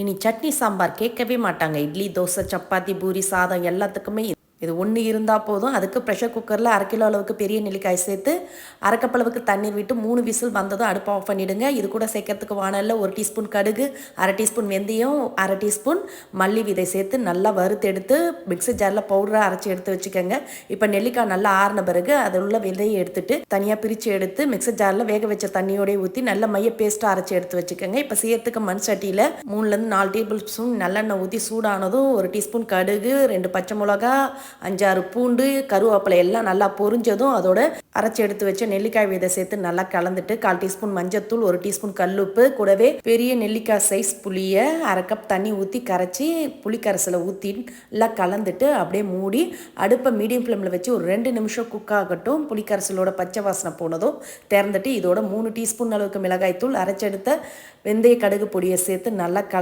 இனி சட்னி சாம்பார் கேட்கவே மாட்டாங்க. இட்லி, தோசை, சப்பாத்தி, பூரி, சாதம் எல்லாத்துக்குமே இது ஒன்று இருந்தால் போதும். அதுக்கு ப்ரெஷர் குக்கரில் 1/2 கிலோ அளவுக்கு பெரிய நெல்லிக்காய் சேர்த்து 1/2 கப் அளவுக்கு தண்ணீர் விட்டு 3 விசில் வந்ததும் அடுப்பை ஆஃப் பண்ணிவிடுங்க. இது கூட சேர்க்கறதுக்கு வானலில் 1 டீஸ்பூன் கடுகு, 1/2 டீஸ்பூன் வெந்தயம், 1/2 டீஸ்பூன் மல்லி விதை சேர்த்து நல்லா வறுத்து எடுத்து மிக்ஸி ஜாரில் பவுடராக அரைச்சி எடுத்து வச்சுக்கோங்க. இப்போ நெல்லிக்காய் நல்லா ஆறின பிறகு அதில் உள்ள விதையை எடுத்துட்டு தனியாக பிரித்து எடுத்து மிக்ஸி ஜாரில் வேக வச்ச தண்ணியோடய ஊற்றி நல்ல மைய பேஸ்ட்டாக அரைச்சி எடுத்து வச்சுக்கோங்க. இப்போ செய்யறதுக்கு மண் சட்டியில் 3லேருந்து 4 டேபிள் ஸ்பூன் நல்லெண்ணெய் ஊற்றி சூடானதும் 1 டீஸ்பூன் கடுகு, 2 பச்சை மிளகா, 5-6 பூண்டு, கருவேப்பிலை எல்லாம் நல்லா பொரிஞ்சதும் அதோட அரைச்சி எடுத்து வச்ச நெல்லிக்காய் விதை சேர்த்து நல்லா கலந்துட்டு 1/4 டீஸ்பூன் மஞ்சத்தூள், 1 டீஸ்பூன் கல்லுப்பு, கூடவே பெரிய நெல்லிக்காய் சைஸ் புளியை 1/2 கப் தண்ணி ஊற்றி கரைச்சி புளிக்கரைசலை ஊற்றி எல்லாம் கலந்துட்டு அப்படியே மூடி அடுப்பை மீடியம் ஃப்ளேமில் வச்சு ஒரு 2 நிமிஷம் குக் ஆகட்டும். புளிக்கரைசலோட பச்சை வாசனை போனதும் திறந்துட்டு இதோட 3 டீஸ்பூன் அளவுக்கு மிளகாய்த்தூள், அரைச்செடுத்த வெந்தய கடுகு பொடியை சேர்த்து நல்லா